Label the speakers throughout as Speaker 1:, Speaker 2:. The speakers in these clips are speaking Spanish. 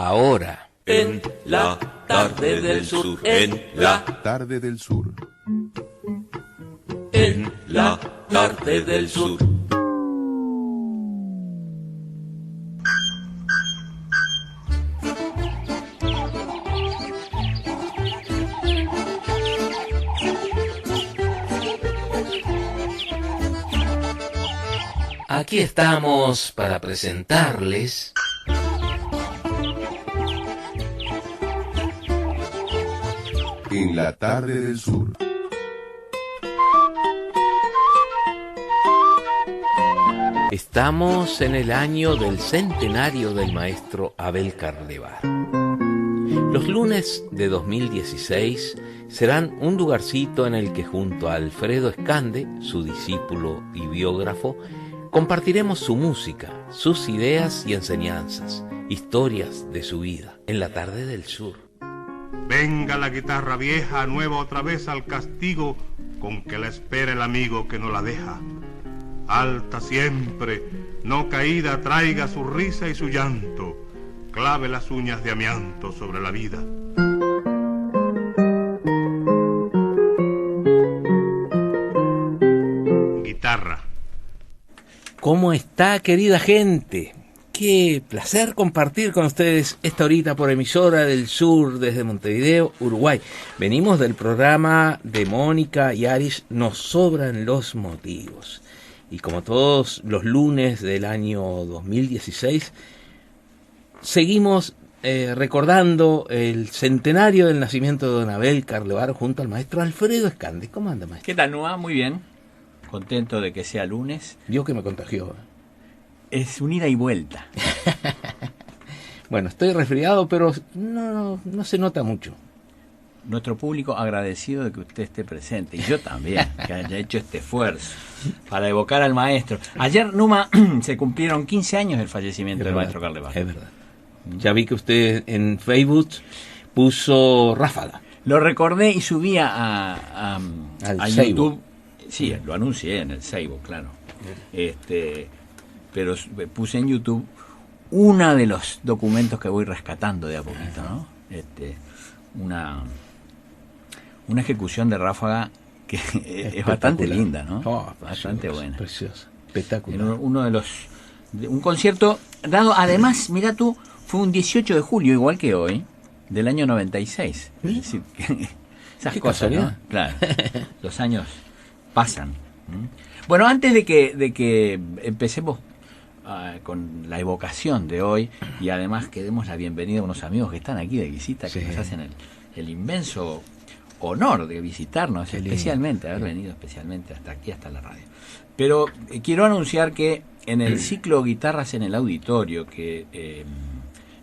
Speaker 1: ahora.
Speaker 2: En la tarde del sur, en la
Speaker 3: tarde del sur.
Speaker 2: En la tarde del sur.
Speaker 1: Aquí estamos para presentarles
Speaker 3: En la tarde del sur.
Speaker 1: Estamos en el año del centenario del maestro Abel Carlevaro. Los lunes de 2016 serán un lugarcito en el que junto a Alfredo Escande, su discípulo y biógrafo, compartiremos su música, sus ideas y enseñanzas, historias de su vida en la tarde del sur.
Speaker 4: Venga la guitarra vieja, nueva otra vez al castigo, con que la espera el amigo que no la deja. Alta siempre, no caída, traiga su risa y su llanto, clave las uñas de amianto sobre la vida. Guitarra.
Speaker 1: ¿Cómo está, querida gente? Qué placer compartir con ustedes esta horita por Emisora del Sur desde Montevideo, Uruguay. Venimos del programa de Mónica y Aris, Nos sobran los motivos. Y como todos los lunes del año 2016, seguimos recordando el centenario del nacimiento de don Abel Carlevaro junto al maestro Alfredo Escande. ¿Cómo anda, maestro?
Speaker 5: ¿Qué tal, Noa? Muy bien. Contento de que sea lunes.
Speaker 1: Vio que me contagió.
Speaker 5: Es un ida y vuelta.
Speaker 1: Bueno, estoy resfriado, pero no se nota mucho.
Speaker 5: Nuestro público agradecido de que usted esté presente, y yo también, que haya hecho este esfuerzo para evocar al maestro. Ayer, Numa, se cumplieron 15 años del fallecimiento del maestro Carlevaro.
Speaker 1: Es verdad. Ya vi que usted en Facebook puso Ráfaga.
Speaker 5: Lo recordé y subí a YouTube. Sí, lo anuncié en el Facebook, claro. Pero puse en YouTube uno de los documentos que voy rescatando de a poquito, ¿no? Una ejecución de Ráfaga que es bastante linda, ¿no? Bastante buena.
Speaker 1: Preciosa, espectacular.
Speaker 5: Un concierto dado, además, mira tú, fue un 18 de julio, igual que hoy, del año 96. Es decir, que esas cosas, ¿no? Claro, los años pasan. Bueno, antes de que empecemos con la evocación de hoy, y además que demos la bienvenida a unos amigos que están aquí de visita, que nos hacen el inmenso honor de visitarnos, especialmente, haber venido especialmente hasta aquí, hasta la radio. Pero quiero anunciar que en el ciclo Guitarras en el Auditorio, que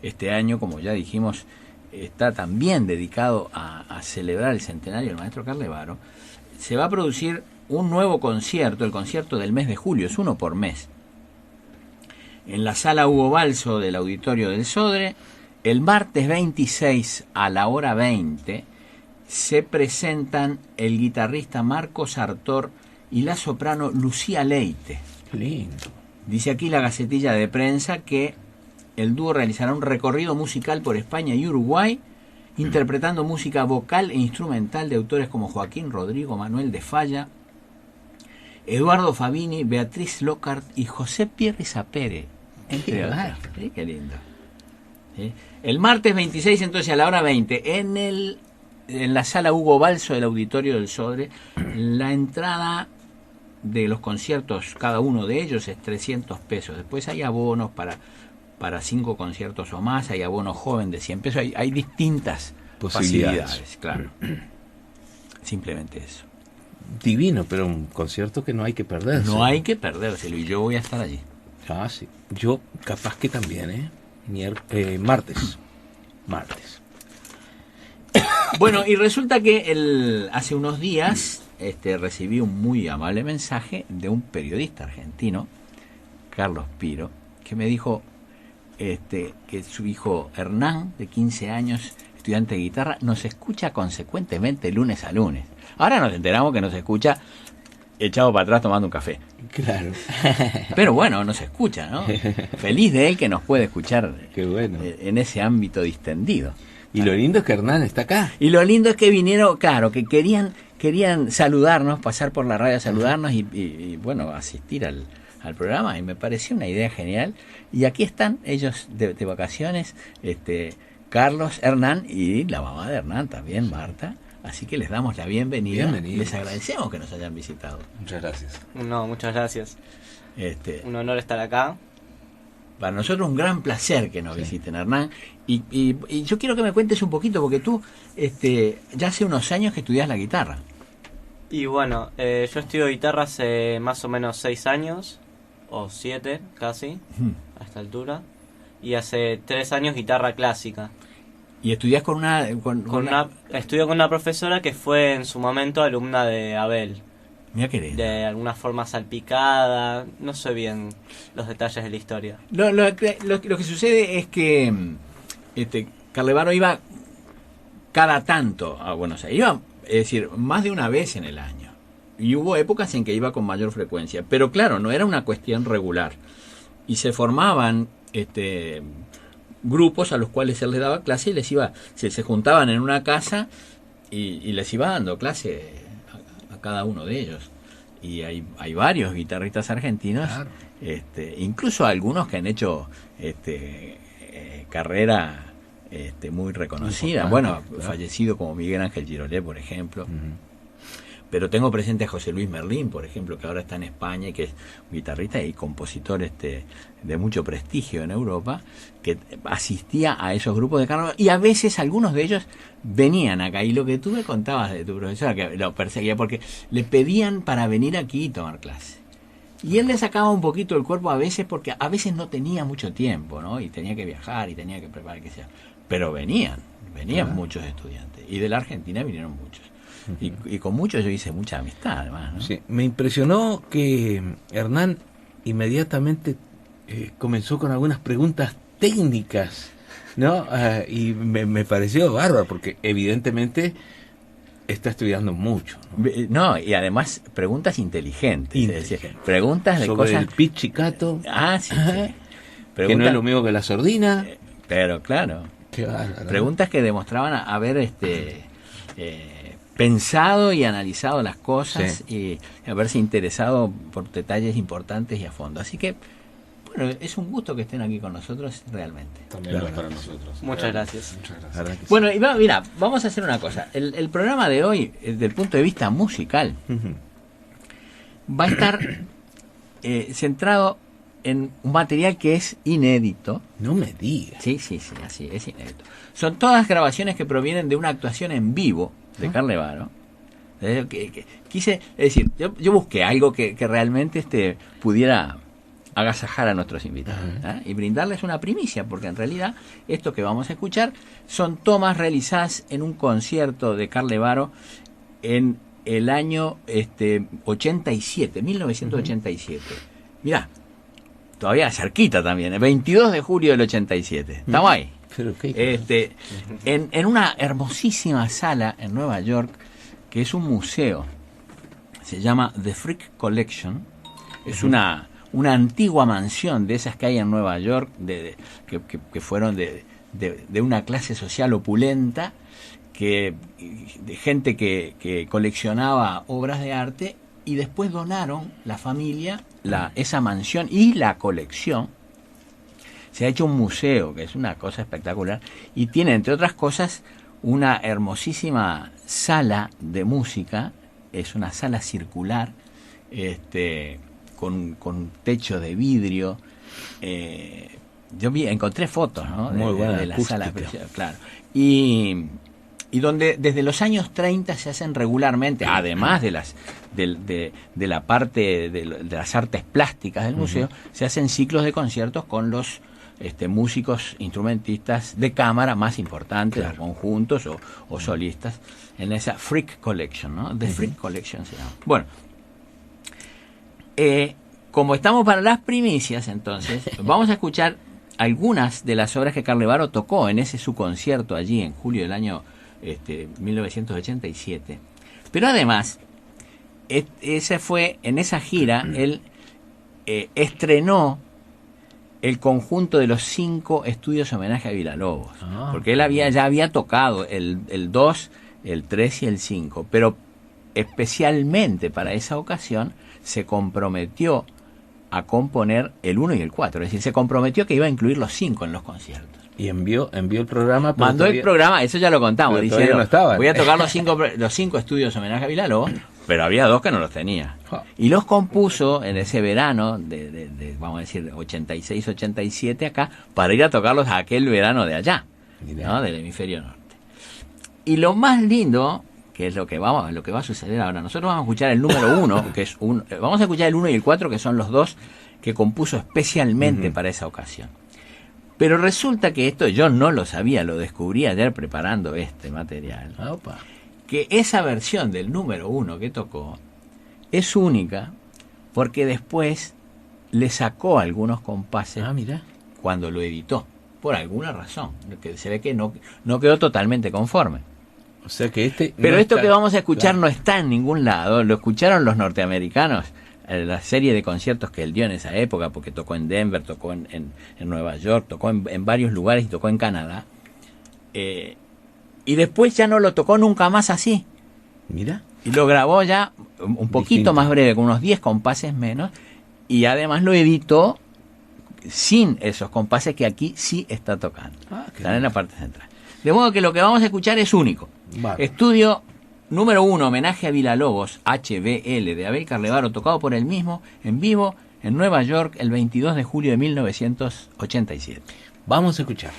Speaker 5: este año, como ya dijimos, está también dedicado a celebrar el centenario del maestro Carlevaro, se va a producir un nuevo concierto, el concierto del mes de julio, es uno por mes, en la sala Hugo Balso del Auditorio del Sodre. El martes 26 a la hora 20 se presentan el guitarrista Marcos Artor y la soprano Lucía Leite.
Speaker 1: Lindo.
Speaker 5: Dice aquí la gacetilla de prensa que el dúo realizará un recorrido musical por España y Uruguay, interpretando música vocal e instrumental de autores como Joaquín Rodrigo, Manuel de Falla, Eduardo Fabini, Beatriz Lockhart y José Pierre Sapere, entre otros. ¿Sí? Qué lindo. ¿Sí? El martes 26, entonces, a la hora 20, en la sala Hugo Balso del Auditorio del Sodre, la entrada de los conciertos, cada uno de ellos, es 300 pesos. Después hay abonos para 5 conciertos o más, hay abonos joven de 100 pesos, hay distintas facilidades, claro. Simplemente eso.
Speaker 1: Divino, pero un concierto que no hay que perderse.
Speaker 5: No hay que perdérselo, y yo voy a estar allí.
Speaker 1: Ah, sí. Yo capaz que también, martes.
Speaker 5: Bueno, y resulta que hace unos días recibí un muy amable mensaje de un periodista argentino, Carlos Piro, que me dijo que su hijo Hernán, de 15 años, estudiante de guitarra, nos escucha consecuentemente lunes a lunes. Ahora nos enteramos que nos escucha echado para atrás tomando un café.
Speaker 1: Claro.
Speaker 5: Pero bueno, nos escucha, ¿no? Feliz de él que nos puede escuchar.
Speaker 1: Qué bueno.
Speaker 5: En ese ámbito distendido.
Speaker 1: Y lo lindo es que Hernán está acá.
Speaker 5: Y lo lindo es que vinieron, claro, que querían saludarnos, pasar por la radio a saludarnos y bueno, asistir al programa, y me pareció una idea genial. Y aquí están ellos de vacaciones, Carlos, Hernán y la mamá de Hernán también, Marta. Así que les damos la bienvenida.
Speaker 1: Bienvenidos.
Speaker 5: Les agradecemos que nos hayan visitado.
Speaker 1: Muchas gracias.
Speaker 6: No, muchas gracias. Un honor estar acá.
Speaker 5: Para nosotros un gran placer que nos visiten, Hernán. Y yo quiero que me cuentes un poquito, porque tú ya hace unos años que estudias la guitarra.
Speaker 6: Y bueno, yo estudio guitarra hace más o menos 6 años, o 7 casi, a esta altura. Y hace 3 años guitarra clásica.
Speaker 5: ¿Y estudias con una...?
Speaker 6: Estudio con una profesora que fue en su momento alumna de Abel.
Speaker 5: Mira qué lindo.
Speaker 6: De alguna forma salpicada, no sé bien los detalles de la historia.
Speaker 5: Lo que sucede es que Carlevaro iba cada tanto a Buenos Aires. Iba, es decir, más de una vez en el año. Y hubo épocas en que iba con mayor frecuencia. Pero claro, no era una cuestión regular. Y se formaban grupos a los cuales él les daba clase y se juntaban en una casa y les iba dando clase a cada uno de ellos. Y hay varios guitarristas argentinos, claro. Incluso algunos que han hecho carrera muy reconocida. Bueno, claro. Fallecido como Miguel Ángel Girolet, por ejemplo. Uh-huh. Pero tengo presente a José Luis Merlín, por ejemplo, que ahora está en España y que es guitarrista y compositor de mucho prestigio en Europa, que asistía a esos grupos de carnaval, y a veces algunos de ellos venían acá. Y lo que tú me contabas de tu profesora, que lo perseguía porque le pedían para venir aquí y tomar clase. Y él le sacaba un poquito el cuerpo a veces, porque a veces no tenía mucho tiempo, ¿no? Y tenía que viajar y tenía que preparar, que sea. Pero venían claro. Muchos estudiantes. Y de la Argentina vinieron muchos. Y con muchos yo hice mucha amistad, además, ¿no?
Speaker 1: Sí, me impresionó que Hernán inmediatamente comenzó con algunas preguntas técnicas, ¿no? Y me pareció bárbaro, porque evidentemente está estudiando mucho, ¿no?
Speaker 5: No, y además preguntas inteligentes. Es decir, preguntas de
Speaker 1: sobre
Speaker 5: cosas...
Speaker 1: el pizzicato.
Speaker 5: Sí.
Speaker 1: Que no es lo mismo que la sordina.
Speaker 5: Pero claro.
Speaker 1: Qué bárbaro.
Speaker 5: Preguntas que demostraban haber pensado y analizado las cosas, sí. Y haberse interesado por detalles importantes y a fondo. Así que, bueno, es un gusto que estén aquí con nosotros, realmente.
Speaker 2: También claro. Para nosotros.
Speaker 6: Muchas gracias.
Speaker 5: Bueno, y mira, vamos a hacer una cosa. El programa de hoy, desde el punto de vista musical, va a estar centrado en un material que es inédito.
Speaker 1: No me digas.
Speaker 5: Sí, así, es inédito. Son todas grabaciones que provienen de una actuación en vivo de Carlevaro. Quise, es decir, yo busqué algo que realmente pudiera agasajar a nuestros invitados, ¿eh? Y brindarles una primicia, porque en realidad esto que vamos a escuchar son tomas realizadas en un concierto de Carlevaro en el año 87, 1987. Mirá, todavía cerquita también, el 22 de julio del 87. Estamos ahí. En una hermosísima sala en Nueva York, que es un museo, se llama The Frick Collection. Es una antigua mansión de esas que hay en Nueva York, que fueron de una clase social opulenta, de gente que coleccionaba obras de arte, y después donaron la familia esa mansión y la colección. Se ha hecho un museo, que es una cosa espectacular, y tiene, entre otras cosas, una hermosísima sala de música. Es una sala circular, con techo de vidrio. Yo encontré fotos, ¿no? de la sala, claro. Y donde desde los años 30 se hacen regularmente, además de la parte de las artes plásticas del museo, se hacen ciclos de conciertos con los músicos instrumentistas de cámara más importantes, claro. Conjuntos o solistas, en esa Frick Collection, ¿no? The Frick Collection se llama. Bueno, como estamos para las primicias, entonces vamos a escuchar algunas de las obras que Carlevaro tocó en su concierto allí en julio del año 1987. Pero además ese fue, en esa gira, él estrenó el conjunto de los 5 estudios homenaje a Villalobos. Porque él ya había tocado el 2, el 3 y el 5, pero especialmente para esa ocasión se comprometió a componer el 1 y el 4. Es decir, se comprometió que iba a incluir los 5 en los conciertos.
Speaker 1: Y envió el programa.
Speaker 5: Mandó el programa, eso ya lo contamos, diciendo,
Speaker 1: no estaban.
Speaker 5: voy a tocar los 5 estudios homenaje a Villalobos, pero había 2 que no los tenía. Y los compuso en ese verano de vamos a decir, 86-87 acá, para ir a tocarlos a aquel verano de allá, ¿no? Del hemisferio norte. Y lo más lindo, que es lo que va a suceder ahora, nosotros vamos a escuchar el número 1, que es vamos a escuchar el 1 y el 4, que son los 2 que compuso especialmente para esa ocasión. Pero resulta que esto yo no lo sabía, lo descubrí ayer preparando este material.
Speaker 1: Opa.
Speaker 5: Que esa versión del número 1 que tocó es única porque después le sacó algunos compases cuando lo editó, por alguna razón, que se ve que no quedó totalmente conforme.
Speaker 1: O sea que
Speaker 5: Pero esto que vamos a escuchar no está en ningún lado, lo escucharon los norteamericanos, la serie de conciertos que él dio en esa época, porque tocó en Denver, tocó en Nueva York, tocó en varios lugares y tocó en Canadá. Y después ya no lo tocó nunca más así.
Speaker 1: Mira.
Speaker 5: Y lo grabó ya un poquito más breve, con unos 10 compases menos, y además lo editó sin esos compases que aquí sí está tocando. Están en la parte central. De modo que lo que vamos a escuchar es único. Vale. Estudio número 1, homenaje a Villalobos, HBL, de Abel Carlevaro, tocado por él mismo, en vivo, en Nueva York, el 22 de julio de 1987.
Speaker 1: Vamos a escuchar.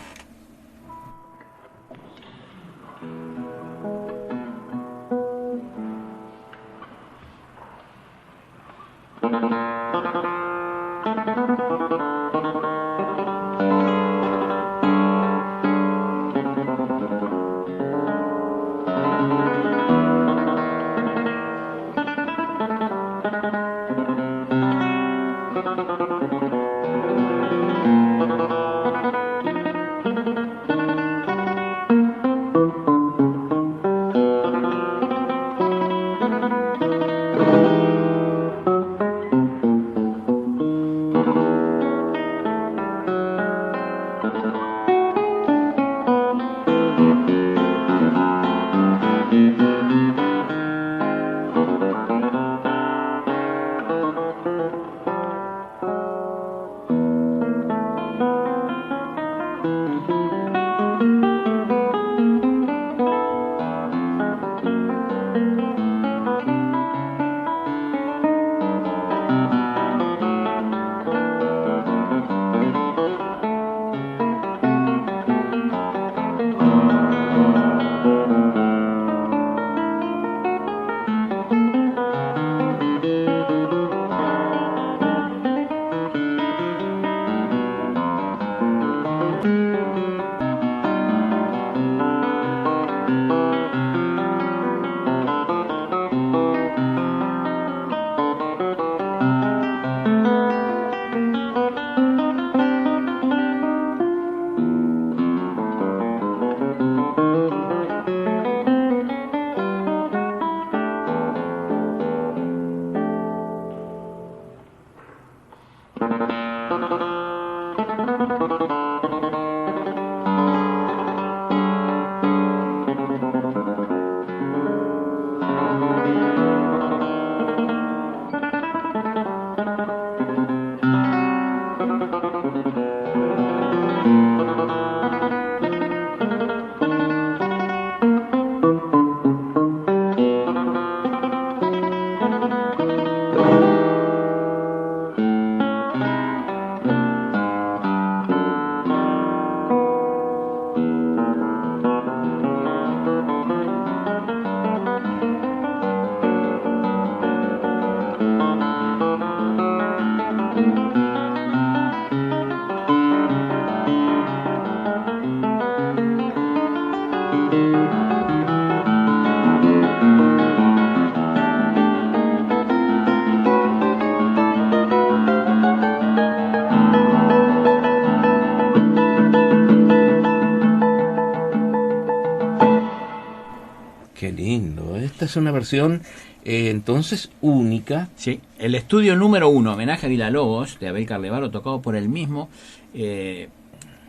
Speaker 1: Qué lindo. Esta es una versión entonces única.
Speaker 5: Sí, el estudio número 1, homenaje a Villalobos, de Abel Carlevaro, tocado por él mismo.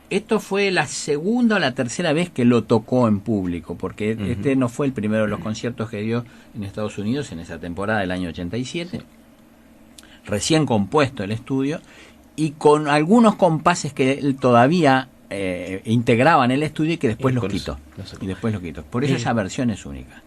Speaker 5: Esto fue la segunda o la tercera vez que lo tocó en público, porque este no fue el primero de los conciertos que dio en Estados Unidos en esa temporada del año 87. Recién compuesto el estudio, y con algunos compases que él todavía integraba en el estudio y que después los quitó. Por eso esa versión es única.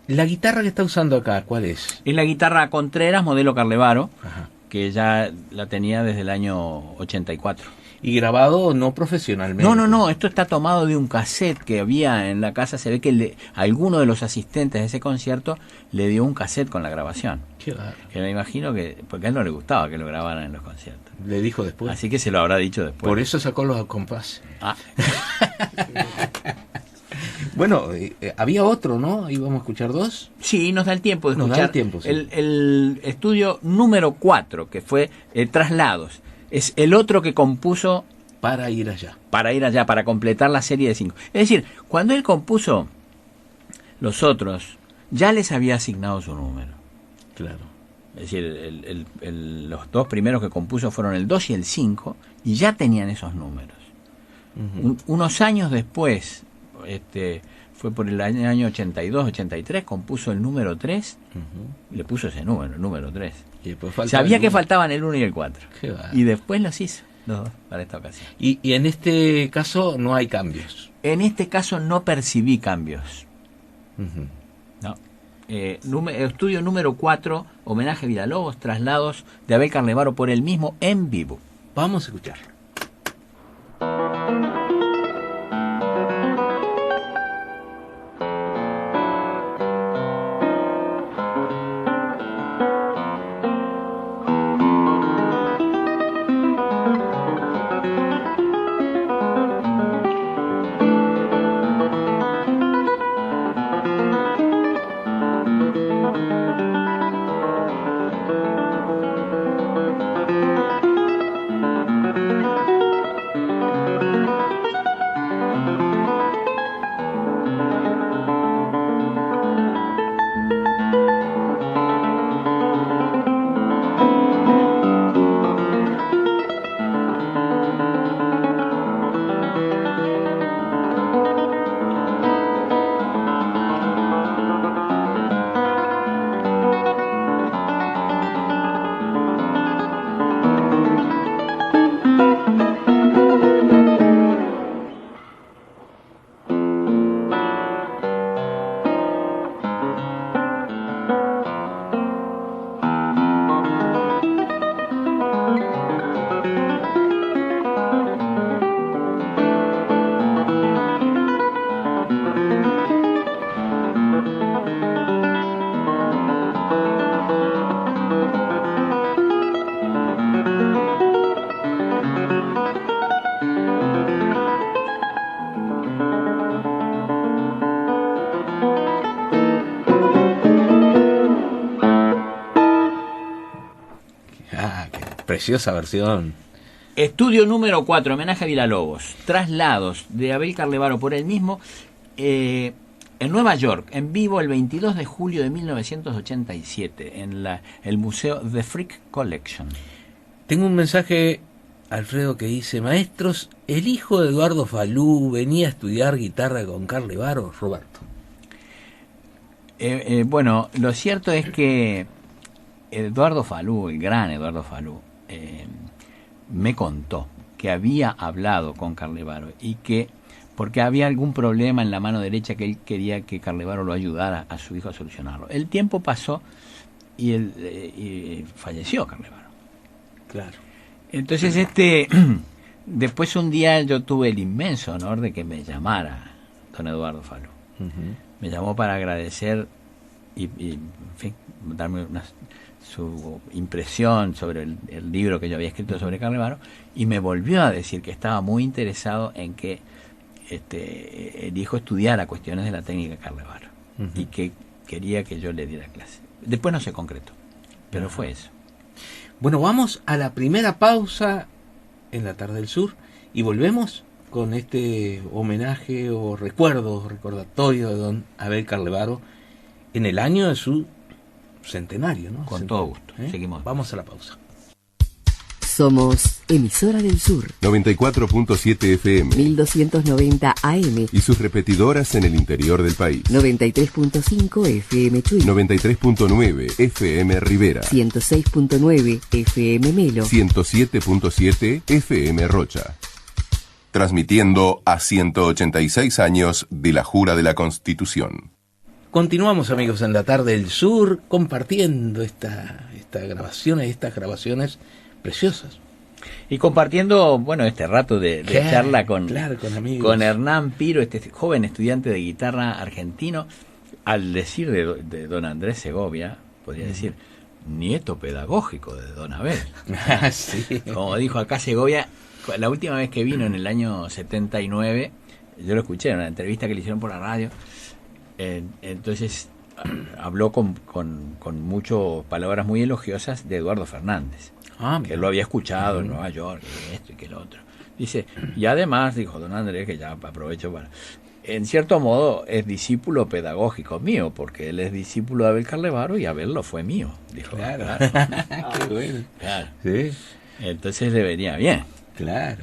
Speaker 1: ¿La guitarra que está usando acá, cuál es?
Speaker 5: Es la guitarra Contreras, modelo Carlevaro,
Speaker 1: Ajá.
Speaker 5: que ya la tenía desde el año 84.
Speaker 1: Y grabado no profesionalmente.
Speaker 5: No, esto está tomado de un cassette que había en la casa. Se ve que alguno de los asistentes de ese concierto le dio un cassette con la grabación.
Speaker 1: Qué raro.
Speaker 5: Que me imagino que, porque a él no le gustaba que lo grabaran en los conciertos.
Speaker 1: Le dijo después.
Speaker 5: Así que se lo habrá dicho después.
Speaker 1: Por eso sacó los compases.
Speaker 5: Ah.
Speaker 1: Bueno, había otro, ¿no? Íbamos a escuchar dos.
Speaker 5: Sí, nos da el tiempo de
Speaker 1: Nos da
Speaker 5: escuchar
Speaker 1: el tiempo, sí.
Speaker 5: el estudio número 4, que fue Traslados. Es el otro que compuso
Speaker 1: Para ir allá.
Speaker 5: para completar la serie de 5. Es decir, cuando él compuso los otros, ya les había asignado su número.
Speaker 1: Claro.
Speaker 5: Es decir, los dos primeros que compuso fueron el 2 y el 5, y ya tenían esos números. Unos años después, fue por el año 82, 83, compuso el número 3, le puso ese número, el número 3.
Speaker 1: Y después
Speaker 5: Sabía que faltaban el 1 y el 4.
Speaker 1: Qué va.
Speaker 5: Y después los hizo, los dos, para esta ocasión.
Speaker 1: Y en este caso no hay cambios.
Speaker 5: En este caso no percibí cambios.
Speaker 1: Ujú.
Speaker 5: No. Estudio número 4, homenaje a Villalobos, traslados de Abel Carlevaro por él mismo en vivo.
Speaker 1: Vamos a escuchar. Preciosa versión.
Speaker 5: Estudio número 4, homenaje a Villalobos, traslados de Abel Carlevaro por él mismo, en Nueva York, en vivo el 22 de julio de 1987, en el Museo The Frick Collection.
Speaker 1: Tengo un mensaje, Alfredo, que dice: maestros, el hijo de Eduardo Falú venía a estudiar guitarra con Carlevaro, Roberto.
Speaker 5: Bueno, lo cierto es que Eduardo Falú, el gran Eduardo Falú, me contó que había hablado con Carlevaro y que, porque había algún problema en la mano derecha que él quería que Carlevaro lo ayudara a su hijo a solucionarlo. El tiempo pasó y falleció Carlevaro.
Speaker 1: Claro.
Speaker 5: Entonces después un día yo tuve el inmenso honor de que me llamara don Eduardo Falú. Me llamó para agradecer y en fin, darme su impresión sobre el libro que yo había escrito sobre Carlevaro, y me volvió a decir que estaba muy interesado en que el hijo estudiara cuestiones de la técnica de Carlevaro y que quería que yo le diera clase. Después no se concretó, pero fue eso.
Speaker 1: Bueno, vamos a la primera pausa en La Tarde del Sur y volvemos con este homenaje o recordatorio de don Abel Carlevaro en el año de su centenario, ¿no?
Speaker 5: Con todo gusto. Seguimos.
Speaker 1: Vamos a la pausa.
Speaker 7: Somos Emisora del Sur,
Speaker 3: 94.7 FM
Speaker 7: 1290 AM
Speaker 3: y sus repetidoras en el interior del país.
Speaker 7: 93.5 FM Chuy,
Speaker 3: 93.9 FM Rivera,
Speaker 7: 106.9 FM Melo,
Speaker 3: 107.7 FM Rocha. Transmitiendo a 186 años de la Jura de la Constitución.
Speaker 1: Continuamos, amigos, en la tarde del sur, compartiendo estas grabaciones preciosas.
Speaker 5: Y compartiendo, bueno, este rato de charla con
Speaker 1: amigos.
Speaker 5: Con Hernán Piro, este joven estudiante de guitarra argentino, al decir de don Andrés Segovia, podría decir, nieto pedagógico de don Abel.
Speaker 1: Sí.
Speaker 5: Como dijo acá Segovia, la última vez que vino en el año 79, yo lo escuché en una entrevista que le hicieron por la radio, entonces habló con muchas palabras muy elogiosas de Eduardo Fernández. Que él lo había escuchado en Nueva York, y esto y que lo otro. Dice, y además, dijo don Andrés, que ya aprovecho para... En cierto modo, es discípulo pedagógico mío, porque él es discípulo de Abel Carlevaro y Abel lo fue mío. Dijo,
Speaker 1: claro. Qué bueno.
Speaker 5: Claro.
Speaker 1: Sí.
Speaker 5: Entonces le venía bien.
Speaker 1: Claro.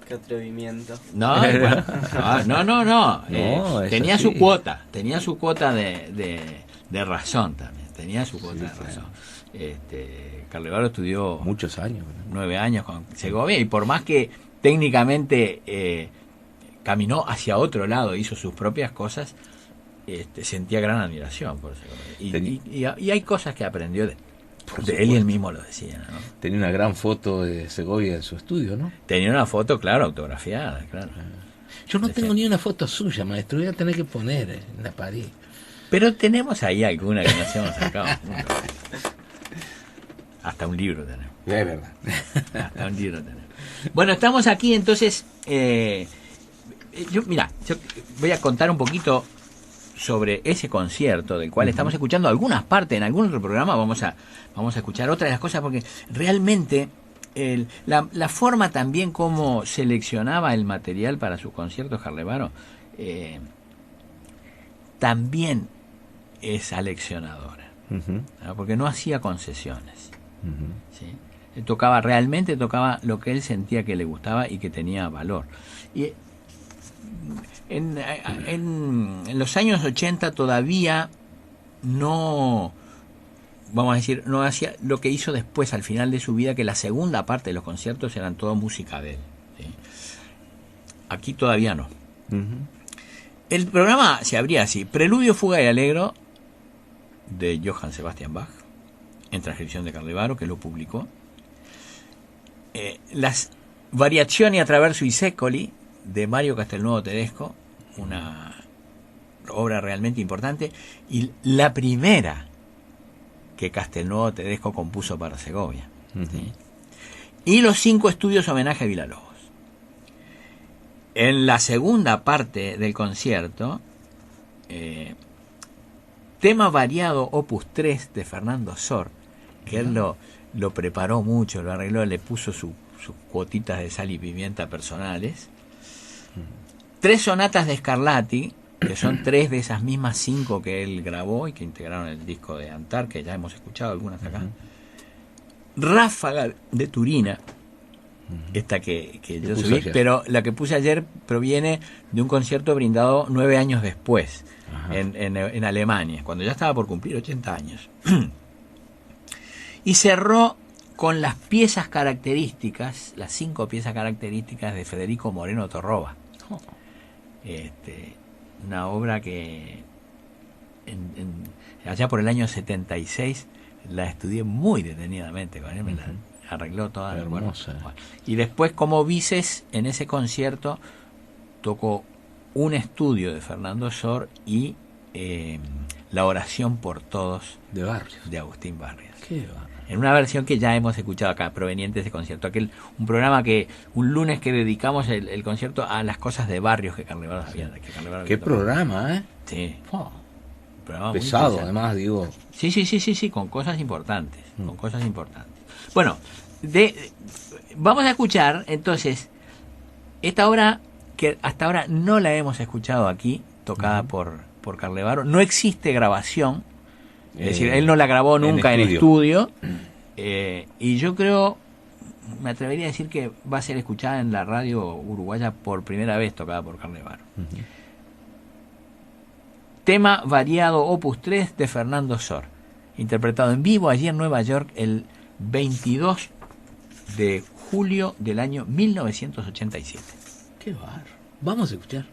Speaker 6: Qué atrevimiento.
Speaker 5: No. Tenía
Speaker 1: así.
Speaker 5: su cuota de razón también. Tenía su cuota de razón. Carlevaro estudió
Speaker 1: muchos años, ¿no?
Speaker 5: 9 años con Segovia, y por más que técnicamente caminó hacia otro lado, hizo sus propias cosas, sentía gran admiración por Segovia. Y hay cosas que aprendió de él, y él mismo lo decía, ¿no?
Speaker 1: Tenía una gran foto de Segovia en su estudio, ¿no?
Speaker 5: Tenía una foto, claro, autografiada, claro.
Speaker 1: Yo no tengo ni una foto suya, maestro, voy a tener que poner en la pared.
Speaker 5: Pero tenemos ahí alguna que nos hemos sacado. Hasta un libro tenemos.
Speaker 1: Es verdad.
Speaker 5: Hasta un libro tenemos. Bueno, estamos aquí, entonces, yo voy a contar un poquito sobre ese concierto del cual estamos escuchando algunas partes. En algún otro programa vamos a escuchar otras de las cosas, porque realmente la forma también como seleccionaba el material para sus conciertos Carlevaro también es aleccionadora, ¿no? Porque no hacía concesiones. ¿Sí? Él realmente tocaba lo que él sentía que le gustaba y que tenía valor. Y en los años 80 todavía no hacía lo que hizo después al final de su vida, que la segunda parte de los conciertos eran todo música de él, ¿sí? Aquí todavía no. El programa se abría así: Preludio, Fuga y Allegro de Johann Sebastian Bach, en transcripción de Carlevaro, que lo publicó. Las Variazioni attraverso i secoli de Mario Castelnuovo Tedesco, una obra realmente importante, y la primera que Castelnuovo Tedesco compuso para Segovia. ¿Sí? Y los 5 estudios homenaje a Villalobos. En la segunda parte del concierto, tema variado opus 3 de Fernando Sor, que él lo preparó mucho, lo arregló, le puso sus cuotitas de sal y pimienta personales. 3 sonatas de Scarlatti, que son 3 de esas mismas 5 que él grabó y que integraron el disco de Antar, que ya hemos escuchado algunas acá. Ráfaga de Turina, esta que yo subí, ayer. Pero la que puse ayer proviene de un concierto brindado 9 años después, en Alemania, cuando ya estaba por cumplir 80 años. Y cerró con las piezas características, las 5 piezas características de Federico Moreno Torroba. Una obra que allá por el año 76 la estudié muy detenidamente con él, me la arregló toda.
Speaker 1: Hermosa.
Speaker 5: Bueno. Y después, como Vices, en ese concierto tocó un estudio de Fernando Sor y La oración por todos
Speaker 1: de Barrios,
Speaker 5: de Agustín Barrios.
Speaker 1: Qué va.
Speaker 5: En una versión que ya hemos escuchado acá, proveniente de ese concierto. Un programa un lunes que dedicamos el concierto a las cosas de Barrios que Carlevaro había.
Speaker 1: Qué programa, ¿eh?
Speaker 5: Sí.
Speaker 1: Oh.
Speaker 5: Programa
Speaker 1: pesado,
Speaker 5: muy
Speaker 1: además, digo.
Speaker 5: Sí, con cosas importantes. Con cosas importantes. Bueno, vamos a escuchar entonces esta obra que hasta ahora no la hemos escuchado aquí, tocada por Carlevaro. No existe grabación Es decir, él no la grabó nunca en estudio. Y yo creo, me atrevería a decir que va a ser escuchada en la radio uruguaya por primera vez, tocada por Carnevaro. Tema variado opus 3 de Fernando Sor, interpretado en vivo allí en Nueva York el 22 de julio del año 1987.
Speaker 1: Qué bar. Vamos a escuchar.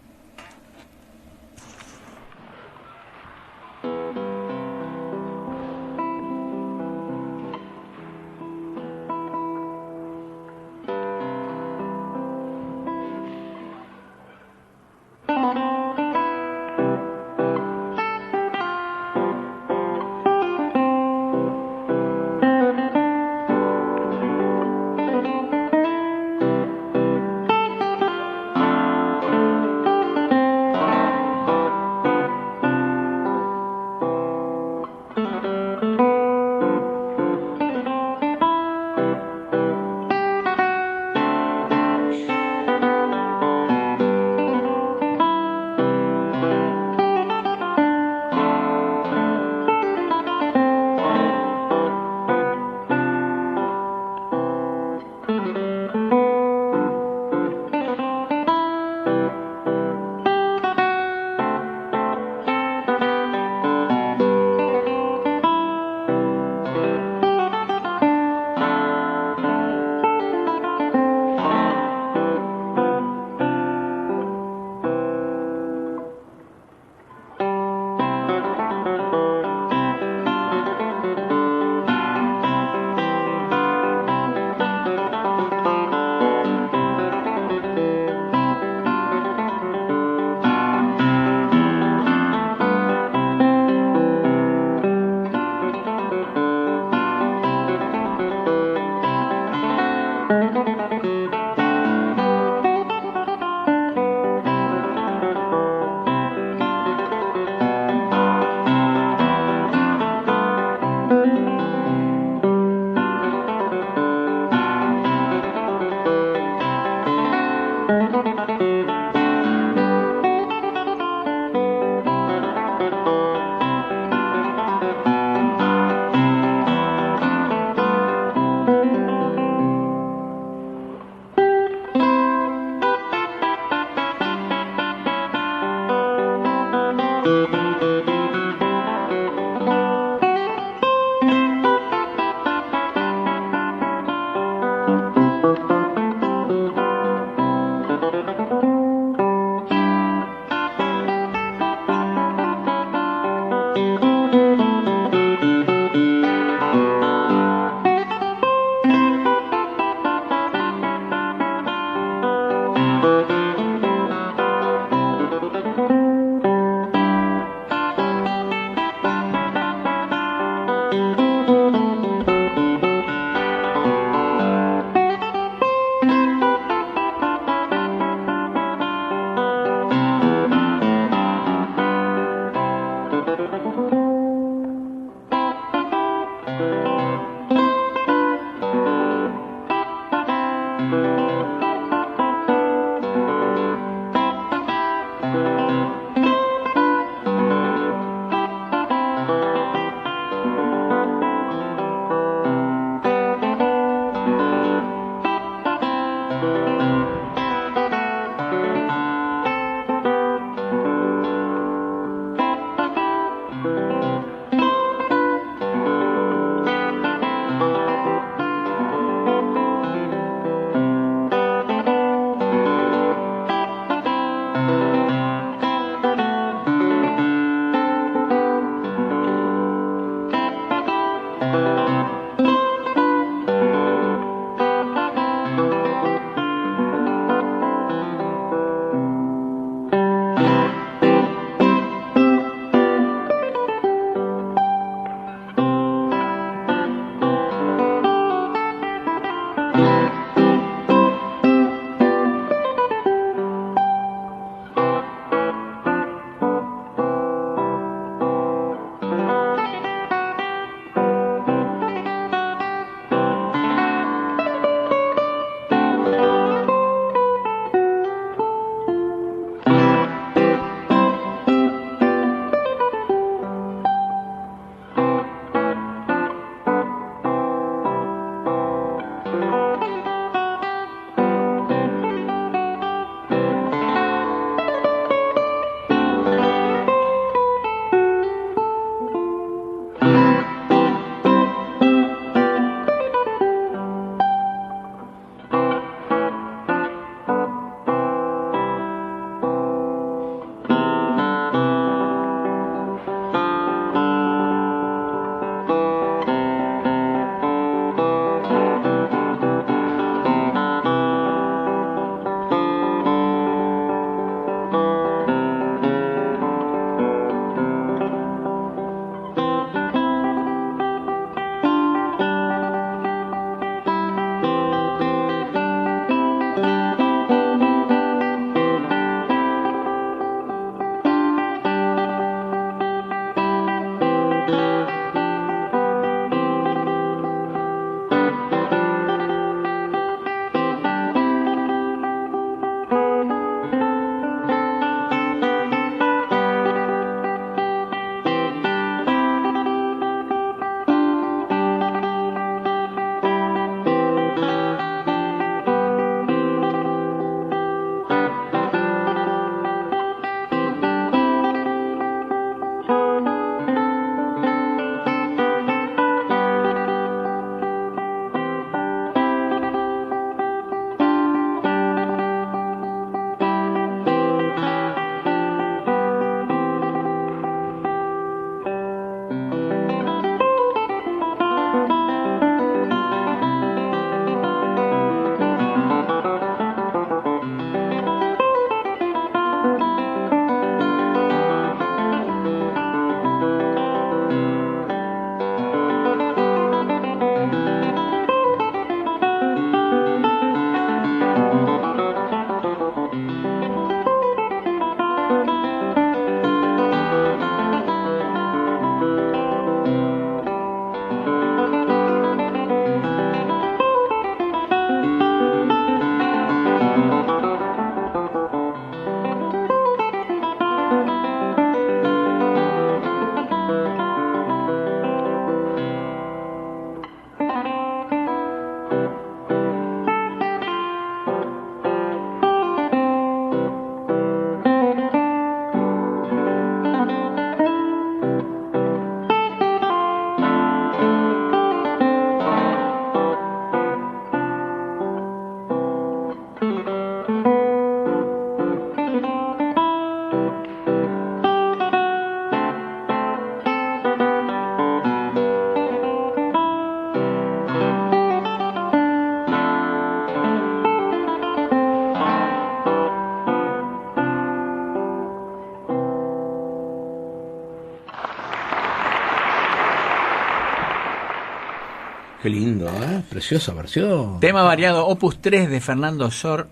Speaker 1: Qué lindo, preciosa versión.
Speaker 5: Tema variado, Opus 3 de Fernando Sor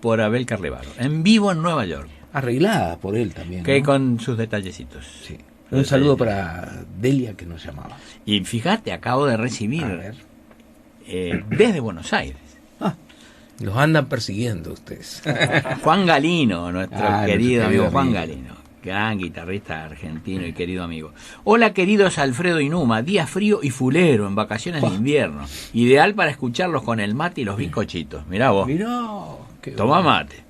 Speaker 5: por Abel Carlevaro. En vivo en Nueva York.
Speaker 1: Arreglada por él también.
Speaker 5: Que
Speaker 1: ¿no?
Speaker 5: con sus detallecitos.
Speaker 1: Sí. Un saludo para Delia que nos llamaba.
Speaker 5: Y fíjate, acabo de recibir
Speaker 1: A ver.
Speaker 5: desde Buenos Aires.
Speaker 1: Los andan persiguiendo ustedes.
Speaker 5: Juan Galino, nuestro querido amigo Juan
Speaker 1: amigo.
Speaker 5: Galino, gran guitarrista argentino y querido amigo. Hola queridos Alfredo y Numa, día frío y fulero en vacaciones de invierno. Ideal para escucharlos con el mate y los bizcochitos. Mirá vos,
Speaker 1: Mirá. qué
Speaker 5: toma
Speaker 1: bueno.
Speaker 5: mate.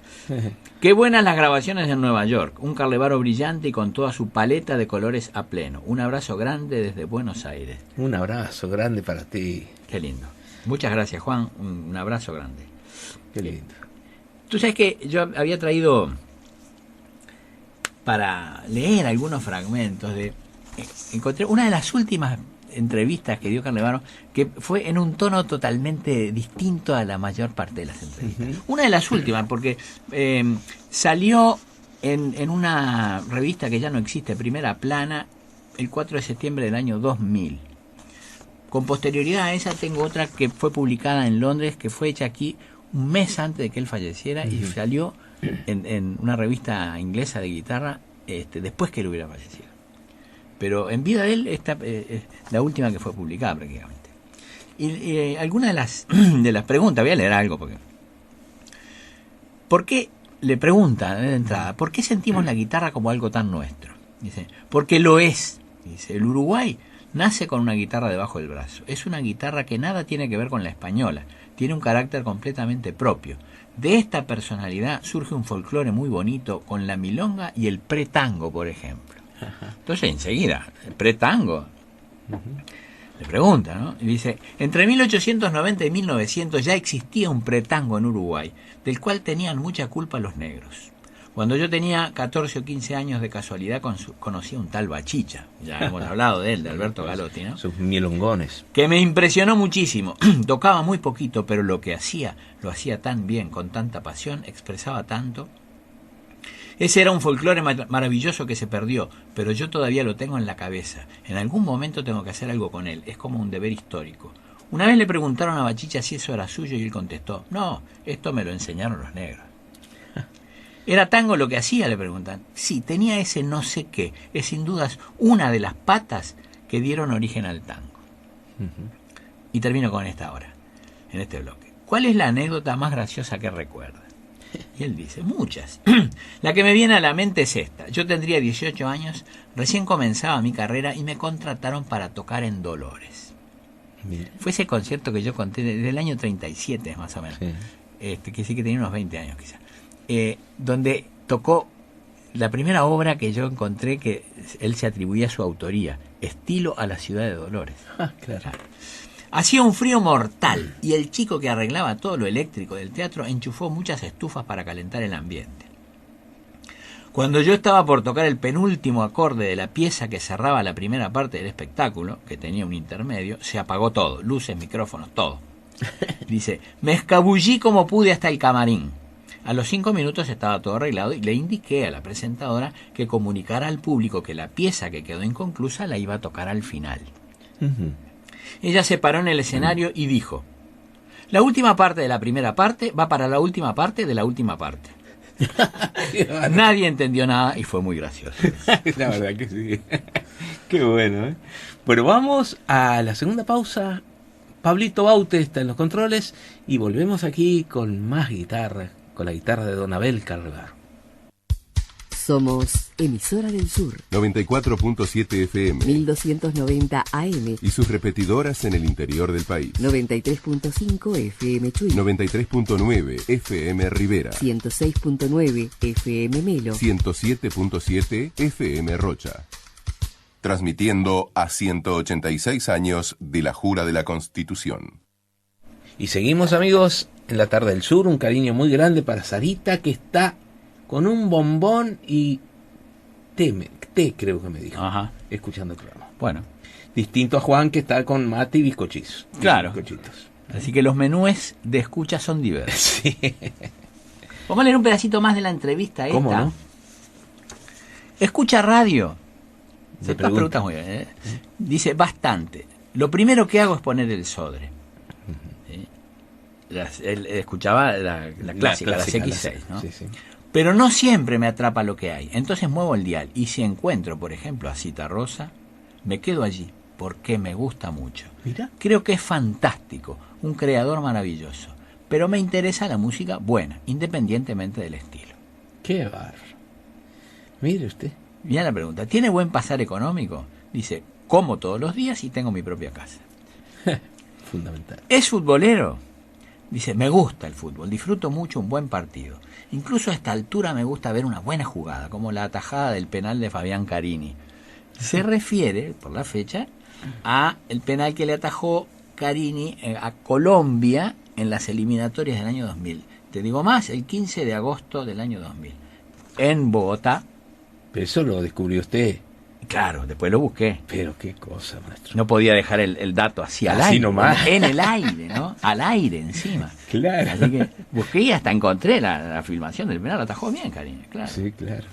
Speaker 5: Qué buenas las grabaciones en Nueva York. Un Carlevaro brillante y con toda su paleta de colores a pleno. Un abrazo grande desde Buenos Aires.
Speaker 1: Un abrazo grande para ti.
Speaker 5: Qué lindo. Muchas gracias, Juan. Un abrazo grande.
Speaker 1: Qué lindo.
Speaker 5: Tú sabes que yo había traído para leer algunos fragmentos de... encontré una de las últimas entrevistas que dio Carlevaro, que fue en un tono totalmente distinto a la mayor parte de las entrevistas. Una de las últimas, porque salió en una revista que ya no existe, Primera Plana, el 4 de septiembre del año 2000. Con posterioridad a esa tengo otra que fue publicada en Londres, que fue hecha aquí un mes antes de que él falleciera y salió en una revista inglesa de guitarra después que él hubiera fallecido. Pero en vida de él esta es la última que fue publicada prácticamente. Y algunas de las preguntas, voy a leer algo porque... ¿Por qué, le pregunta de entrada, por qué sentimos la guitarra como algo tan nuestro? Dice, porque lo es. Dice, el Uruguay nace con una guitarra debajo del brazo. Es una guitarra que nada tiene que ver con la española. Tiene un carácter completamente propio. De esta personalidad surge un folclore muy bonito con la milonga y el pretango, por ejemplo. Entonces enseguida, el pretango, le pregunta, ¿no? Y dice, entre 1890 y 1900 ya existía un pretango en Uruguay, del cual tenían mucha culpa los negros. Cuando yo tenía 14 o 15 años, de casualidad conocí a un tal Bachicha, ya hemos hablado de él, de Alberto Galotti, ¿no?
Speaker 1: Sus mielongones.
Speaker 5: Que me impresionó muchísimo. Tocaba muy poquito, pero lo que hacía, lo hacía tan bien, con tanta pasión, expresaba tanto. Ese era un folclore maravilloso que se perdió, pero yo todavía lo tengo en la cabeza. En algún momento tengo que hacer algo con él, es como un deber histórico. Una vez le preguntaron a Bachicha si eso era suyo y él contestó, no, esto me lo enseñaron los negros. ¿Era tango lo que hacía?, le preguntan. Sí, tenía ese no sé qué, es sin dudas una de las patas que dieron origen al tango. Y termino con esta ahora, en este bloque. ¿Cuál es la anécdota más graciosa que recuerda? Y él dice, muchas. La que me viene a la mente es esta. Yo tendría 18 años, recién comenzaba mi carrera y me contrataron para tocar en Dolores.
Speaker 1: Mira.
Speaker 5: Fue ese concierto que yo conté del año 37 más o menos. Sí. Que sí que tenía unos 20 años quizá. Donde tocó la primera obra que yo encontré que él se atribuía a su autoría, Estilo a la ciudad de Dolores.
Speaker 1: Claro.
Speaker 5: Hacía un frío mortal y el chico que arreglaba todo lo eléctrico del teatro enchufó muchas estufas para calentar el ambiente. Cuando yo estaba por tocar el penúltimo acorde de la pieza que cerraba la primera parte del espectáculo, que tenía un intermedio, se apagó todo, luces, micrófonos, todo. Dice, me escabullí como pude hasta el camarín. A los 5 minutos estaba todo arreglado y le indiqué a la presentadora que comunicara al público que la pieza que quedó inconclusa la iba a tocar al final. Ella se paró en el escenario y dijo, la última parte de la primera parte va para la última parte de la última parte. Nadie entendió nada y fue muy gracioso.
Speaker 1: La verdad que sí. Qué bueno, ¿eh? Bueno, vamos a la segunda pausa. Pablito Baute está en los controles y volvemos aquí con más guitarra, con la guitarra de Don Abel Carlevaro.
Speaker 7: Somos Emisora del Sur,
Speaker 3: 94.7 FM
Speaker 7: 1290 AM,
Speaker 3: y sus repetidoras en el interior del país.
Speaker 7: 93.5 FM Chuy,
Speaker 3: 93.9 FM Rivera,
Speaker 7: 106.9 FM Melo,
Speaker 3: 107.7 FM Rocha. Transmitiendo a 186 años de la Jura de la Constitución.
Speaker 1: Y seguimos, amigos, en la tarde del sur. Un cariño muy grande para Sarita, que está con un bombón y té creo que me dijo.
Speaker 5: Ajá.
Speaker 1: Escuchando el programa.
Speaker 5: Bueno.
Speaker 1: Distinto a Juan, que está con mate y bizcochis.
Speaker 5: Claro.
Speaker 1: Bizcochitos.
Speaker 5: Así que los menúes de escucha son diversos.
Speaker 1: Sí.
Speaker 5: Vamos a leer un pedacito más de la entrevista esta.
Speaker 1: ¿Cómo no?
Speaker 5: Escucha radio.
Speaker 1: Se
Speaker 5: Estas
Speaker 1: pregunta.
Speaker 5: preguntas muy bien, ¿eh? Dice, bastante. lo primero que hago es poner el Sodre. ¿Sí? Él escuchaba la clásica, las X6, ¿no?
Speaker 1: Sí, sí.
Speaker 5: Pero no siempre me atrapa lo que hay. Entonces muevo el dial. Y si encuentro, por ejemplo, a Citarrosa, me quedo allí, porque me gusta mucho.
Speaker 1: Mira.
Speaker 5: Creo que es fantástico, un creador maravilloso. Pero me interesa la música buena, independientemente del estilo.
Speaker 1: Qué bárbaro. Mire usted.
Speaker 5: Mira la pregunta, ¿tiene buen pasar económico? Dice, como todos los días y tengo mi propia casa.
Speaker 1: Fundamental.
Speaker 5: ¿Es futbolero? Dice, me gusta el fútbol, disfruto mucho un buen partido. Incluso a esta altura me gusta ver una buena jugada, como la atajada del penal de Fabián Carini. Se refiere, por la fecha, a el penal que le atajó Carini a Colombia en las eliminatorias del año 2000. Te digo más, el 15 de agosto del año 2000, en Bogotá.
Speaker 1: Pero eso lo descubrió usted.
Speaker 5: Claro, después lo busqué.
Speaker 1: Pero qué cosa, maestro.
Speaker 5: No podía dejar el dato así al
Speaker 1: Así
Speaker 5: aire.
Speaker 1: nomás.
Speaker 5: En el aire, ¿no? Al aire encima.
Speaker 1: Claro.
Speaker 5: Así que busqué y hasta encontré la filmación del penal. Lo atajó bien, Carini, claro.
Speaker 1: Sí, claro.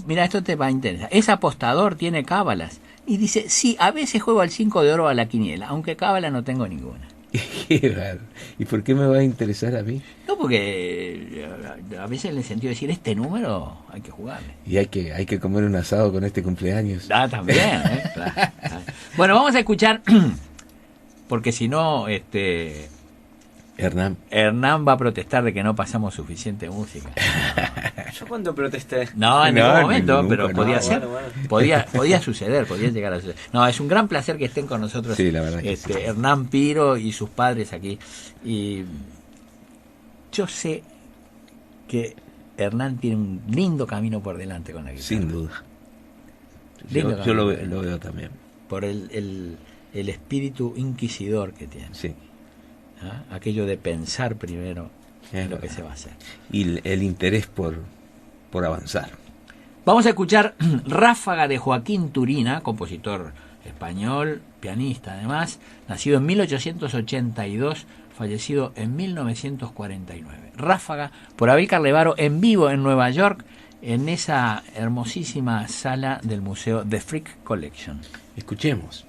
Speaker 5: Mira, esto te va a interesar. Es apostador, tiene cábalas. Y dice, sí, a veces juego al 5 de oro a la quiniela, aunque cábala no tengo ninguna.
Speaker 1: Qué raro. ¿Y por qué me va a interesar a mí?
Speaker 5: No, porque a veces en el sentido de decir, este número hay que jugarle.
Speaker 1: Y hay que comer un asado con este cumpleaños.
Speaker 5: Ah, también, ¿eh? Claro. Bueno, vamos a escuchar, porque si no,
Speaker 1: Hernán.
Speaker 5: Hernán va a protestar de que no pasamos suficiente música.
Speaker 6: ¿Yo cuánto protesté?
Speaker 5: No, en
Speaker 1: No,
Speaker 5: ningún momento,
Speaker 1: nunca,
Speaker 5: pero
Speaker 1: no.
Speaker 5: podía ser.
Speaker 6: Bueno.
Speaker 5: Podía suceder, podía llegar a suceder. No, es un gran placer que estén con nosotros
Speaker 1: Sí, la verdad que sí.
Speaker 5: Hernán Piro y sus padres aquí. Y yo sé que Hernán tiene un lindo camino por delante con la guitarra.
Speaker 1: Sin duda.
Speaker 5: Lindo
Speaker 1: Yo lo
Speaker 5: camino.
Speaker 1: veo también.
Speaker 5: Por el espíritu inquisidor que tiene.
Speaker 1: Sí.
Speaker 5: ¿Ah? Aquello de pensar primero
Speaker 1: Es
Speaker 5: en lo que
Speaker 1: verdad.
Speaker 5: se va a hacer.
Speaker 1: Y el interés por avanzar.
Speaker 5: Vamos a escuchar Ráfaga de Joaquín Turina, compositor español, pianista además, nacido en 1882, fallecido en 1949. Ráfaga por Abel Carlevaro en vivo en Nueva York, en esa hermosísima sala del museo The Frick Collection.
Speaker 1: Escuchemos.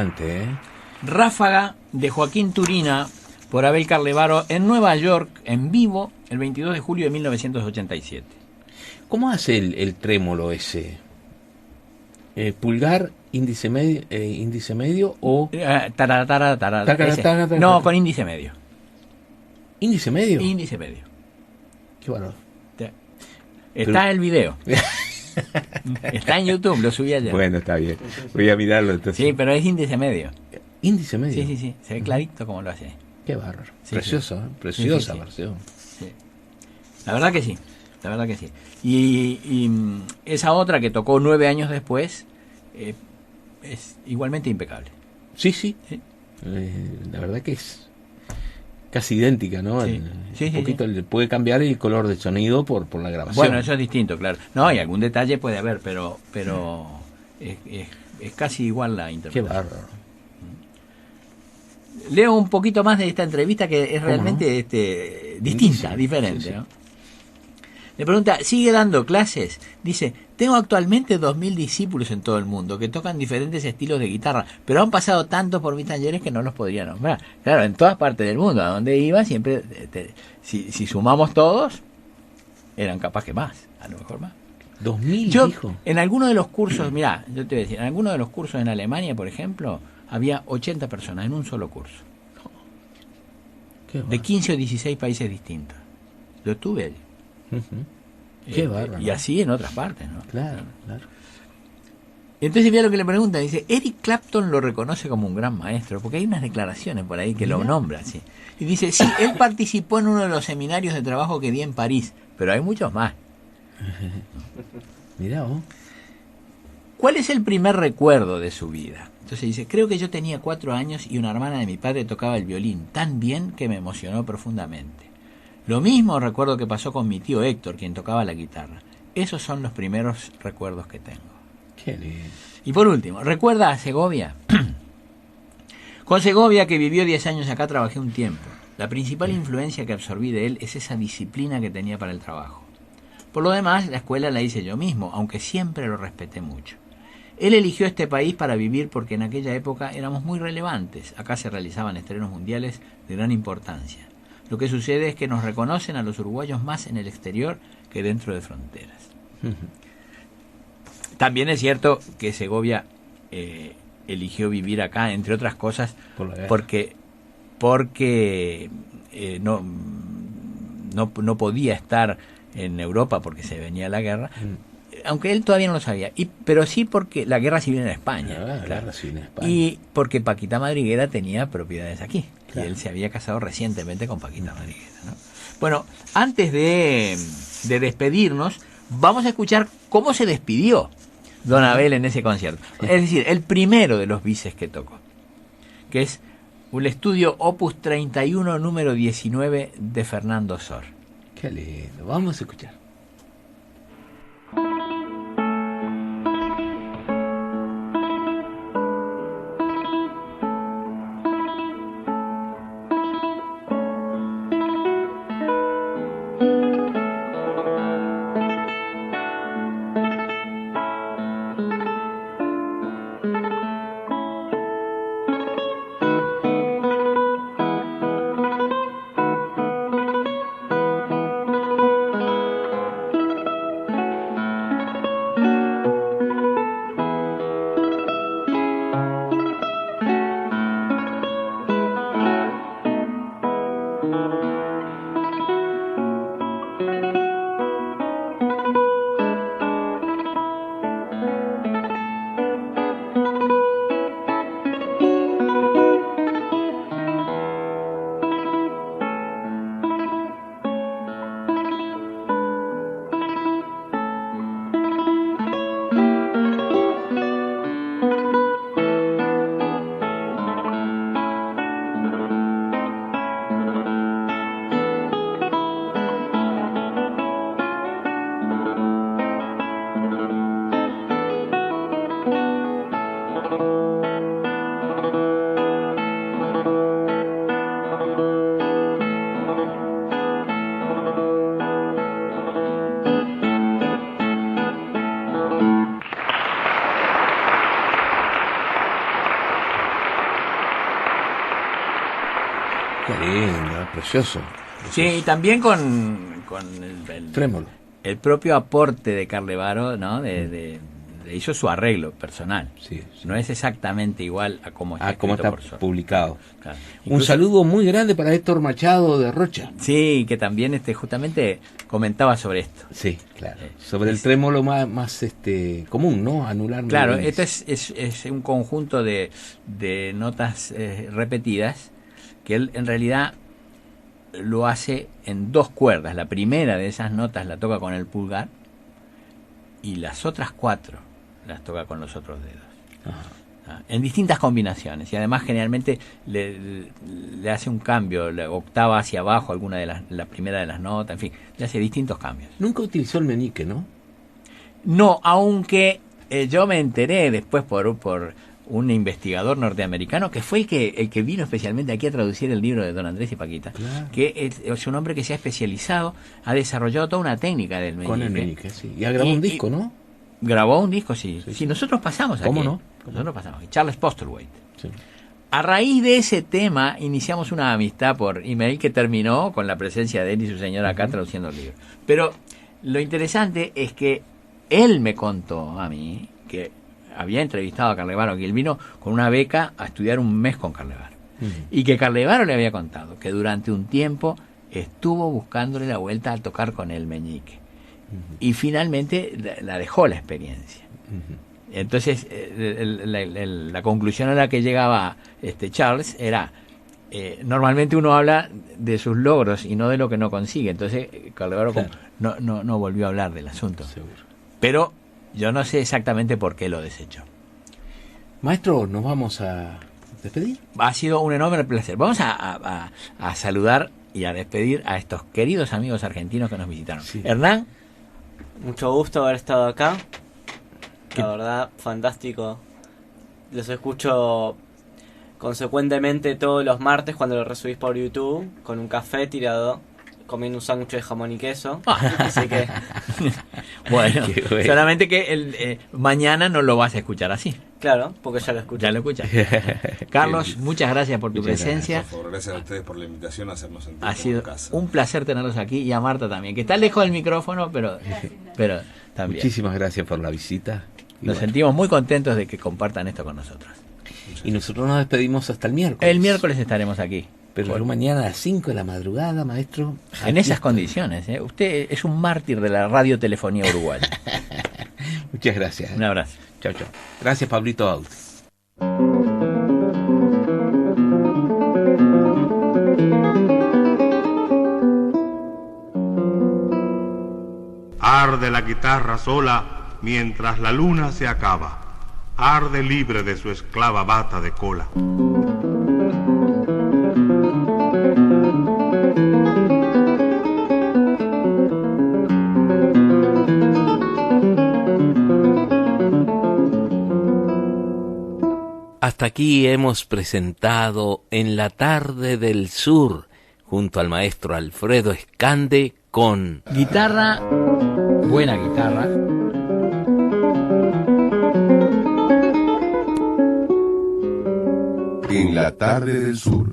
Speaker 1: Impresionante, ¿eh?
Speaker 5: Ráfaga de Joaquín Turina por Abel Carlevaro en Nueva York, en vivo, el 22 de julio de 1987.
Speaker 1: ¿Cómo hace el trémolo ese? ¿Pulgar, índice medio o
Speaker 5: Tara, tara, tara,
Speaker 1: Taca,
Speaker 5: ese.
Speaker 1: taca, taca,
Speaker 5: No,
Speaker 1: taca.
Speaker 5: con índice medio.
Speaker 1: índice medio?
Speaker 5: Índice medio.
Speaker 1: Qué bárbaro.
Speaker 5: Está el video. Está en YouTube, lo subí ayer.
Speaker 1: Bueno, está bien. Voy a mirarlo entonces.
Speaker 5: Sí, pero es índice medio.
Speaker 1: Índice medio.
Speaker 5: Sí. Se ve clarito como lo hace.
Speaker 1: Qué bárbaro.
Speaker 5: Sí,
Speaker 1: Precioso, ¿eh? Preciosa
Speaker 5: Sí.
Speaker 1: versión.
Speaker 5: Sí. La verdad que sí. La verdad que sí. Y esa otra que tocó 9 años después es igualmente impecable.
Speaker 1: Sí, sí.
Speaker 5: Sí.
Speaker 1: La verdad que es casi idéntica, ¿no?
Speaker 5: Sí. Sí,
Speaker 1: Un
Speaker 5: sí,
Speaker 1: poquito le puede cambiar el color de sonido por la grabación.
Speaker 5: Bueno, eso es distinto, claro. No, hay algún detalle puede haber, pero es casi igual la
Speaker 1: Qué
Speaker 5: interpretación.
Speaker 1: bárbaro.
Speaker 5: Leo un poquito más de esta entrevista que es
Speaker 1: ¿Cómo
Speaker 5: realmente distinta,
Speaker 1: Sí,
Speaker 5: diferente.
Speaker 1: sí, sí.
Speaker 5: ¿No? Le pregunta, ¿sigue dando clases? Dice, tengo actualmente 2.000 discípulos en todo el mundo que tocan diferentes estilos de guitarra, pero han pasado tantos por mis talleres que no los podría nombrar. Claro, en todas partes del mundo, a donde iba, siempre, si sumamos todos, eran capaz que más, a lo mejor más.
Speaker 1: 2000,
Speaker 5: Yo,
Speaker 1: dijo.
Speaker 5: en alguno de los cursos, mirá, yo te voy a decir, en alguno de los cursos en Alemania, por ejemplo, había 80 personas en un solo curso,
Speaker 1: Qué
Speaker 5: de
Speaker 1: bárbaro.
Speaker 5: 15 o 16 países distintos. Yo estuve allí.
Speaker 1: Ujú. Qué bárbaro.
Speaker 5: Y así en otras partes, ¿no?
Speaker 1: Claro, claro.
Speaker 5: Entonces mira lo que le preguntan, dice, Eric Clapton lo reconoce como un gran maestro, porque hay unas declaraciones por ahí que lo nombran, ¿sí? Y dice, sí, él participó en uno de los seminarios de trabajo que di en París, pero hay muchos más.
Speaker 1: Mirá vos.
Speaker 5: ¿Cuál es el primer recuerdo de su vida? Entonces dice, creo que yo tenía 4 años y una hermana de mi padre tocaba el violín tan bien que me emocionó profundamente. Lo mismo recuerdo que pasó con mi tío Héctor, quien tocaba la guitarra. Esos son los primeros recuerdos que tengo.
Speaker 1: Qué lindo.
Speaker 5: Y por último, ¿recuerda a Segovia? Con Segovia, que vivió 10 años acá, trabajé un tiempo. La principal influencia que absorbí de él es esa disciplina que tenía para el trabajo. Por lo demás, la escuela la hice yo mismo, aunque siempre lo respeté mucho. Él eligió este país para vivir porque en aquella época éramos muy relevantes. Acá se realizaban estrenos mundiales de gran importancia. Lo que sucede es que nos reconocen a los uruguayos más en el exterior que dentro de fronteras. También es cierto que Segovia eligió vivir acá, entre otras cosas,
Speaker 1: Por la guerra.
Speaker 5: porque no podía estar en Europa porque se venía la guerra, aunque él todavía no lo sabía, pero sí porque la guerra civil en España,
Speaker 1: Ah,
Speaker 5: claro.
Speaker 1: guerra civil en España.
Speaker 5: Y porque Paquita Madriguera tenía propiedades aquí,
Speaker 1: Claro.
Speaker 5: y él se había casado recientemente con Paquita Madriguera, ¿no? Bueno, antes de despedirnos, vamos a escuchar cómo se despidió Don Abel en ese concierto. Es decir, el primero de los bises que tocó, que es el estudio Opus 31, número 19 de Fernando Sor.
Speaker 1: Qué lindo. Vamos a escuchar. no, precioso.
Speaker 5: Sí, y también con el
Speaker 1: Trémolo.
Speaker 5: el propio aporte de Carlevaro, ¿no? Hizo su arreglo personal.
Speaker 1: Sí.
Speaker 5: No es exactamente igual a cómo está,
Speaker 1: Cómo está
Speaker 5: por Sor.
Speaker 1: publicado.
Speaker 5: Claro.
Speaker 1: Un
Speaker 5: Incluso-
Speaker 1: saludo muy grande para Héctor Machado de Rocha.
Speaker 5: Sí, que también justamente comentaba sobre esto.
Speaker 1: Sí, claro. Sobre el trémolo más común, ¿no? Anular.
Speaker 5: Claro,
Speaker 1: melodías.
Speaker 5: esto es un conjunto de notas repetidas que él en realidad lo hace en 2 cuerdas. La primera de esas notas la toca con el pulgar y las otras 4 las toca con los otros dedos. En distintas combinaciones, y además generalmente le hace un cambio, la octava hacia abajo, alguna de la primera de las notas, en fin, le hace distintos cambios.
Speaker 1: Nunca utilizó el meñique, ¿no?
Speaker 5: No, aunque yo me enteré después por un investigador norteamericano que fue el que vino especialmente aquí a traducir el libro de Don Andrés y Paquita,
Speaker 1: Claro.
Speaker 5: que es un hombre que se ha especializado, ha desarrollado toda una técnica del meñique.
Speaker 1: Con el meñique, sí. Y ha grabado un disco, ¿no?
Speaker 5: Grabó un disco, sí.
Speaker 1: Sí,
Speaker 5: Sí, nosotros pasamos aquí.
Speaker 1: ¿Cómo no?
Speaker 5: Nosotros pasamos. Charles Postlethwaite.
Speaker 1: Sí.
Speaker 5: A raíz de ese tema iniciamos una amistad por email que terminó con la presencia de él y su señora acá traduciendo el libro. Pero lo interesante es que él me contó a mí que había entrevistado a Carlevaro, que él vino con una beca a estudiar un mes con Carlevaro. Y que Carlevaro le había contado que durante un tiempo estuvo buscándole la vuelta a tocar con el meñique. Y finalmente la dejó la experiencia. Entonces, la conclusión a la que llegaba Charles era, normalmente uno habla de sus logros y no de lo que no consigue. Entonces, Carlevaro
Speaker 1: Claro.
Speaker 5: no volvió a hablar del asunto.
Speaker 1: Seguro.
Speaker 5: Pero yo no sé exactamente por qué lo desechó.
Speaker 1: Maestro, nos vamos a despedir.
Speaker 5: Ha sido un enorme placer. Vamos a saludar y a despedir a estos queridos amigos argentinos que nos visitaron.
Speaker 1: Sí.
Speaker 5: Hernán,
Speaker 6: Mucho gusto haber estado acá. La verdad, fantástico. Los escucho consecuentemente todos los martes cuando lo resubís por YouTube, con un café tirado, comiendo un sándwich de jamón y queso. Así que
Speaker 5: bueno,
Speaker 1: Qué bueno.
Speaker 5: solamente que mañana no lo vas a escuchar así.
Speaker 6: claro, porque ya lo escuché.
Speaker 5: Ya lo escuchas. Carlos, muchas gracias por tu
Speaker 1: Muchas
Speaker 5: presencia.
Speaker 8: Por favor, gracias a ustedes por la invitación a hacernos sentir
Speaker 5: Ha
Speaker 8: como
Speaker 5: sido
Speaker 8: en casa.
Speaker 5: un placer tenerlos aquí, y a Marta también, que está lejos del micrófono, pero también.
Speaker 1: Muchísimas gracias por la visita. Y,
Speaker 5: Nos
Speaker 1: bueno,
Speaker 5: sentimos muy contentos de que compartan esto con nosotros.
Speaker 1: y nosotros nos despedimos hasta el miércoles.
Speaker 5: El miércoles estaremos aquí.
Speaker 1: Pero yo mañana a las 5 de la madrugada, maestro.
Speaker 5: En
Speaker 1: aquí
Speaker 5: esas
Speaker 1: estoy.
Speaker 5: condiciones, ¿eh? Usted es un mártir de la radiotelefonía uruguaya.
Speaker 1: Muchas gracias.
Speaker 5: Un abrazo.
Speaker 1: Chao, chao. Gracias, Pablito Audi.
Speaker 4: Arde la guitarra sola mientras la luna se acaba. Arde libre de su esclava bata de cola.
Speaker 1: Hasta aquí hemos presentado En la tarde del sur, junto al maestro Alfredo Escande, con
Speaker 5: Guitarra, buena guitarra.
Speaker 3: En la tarde del sur.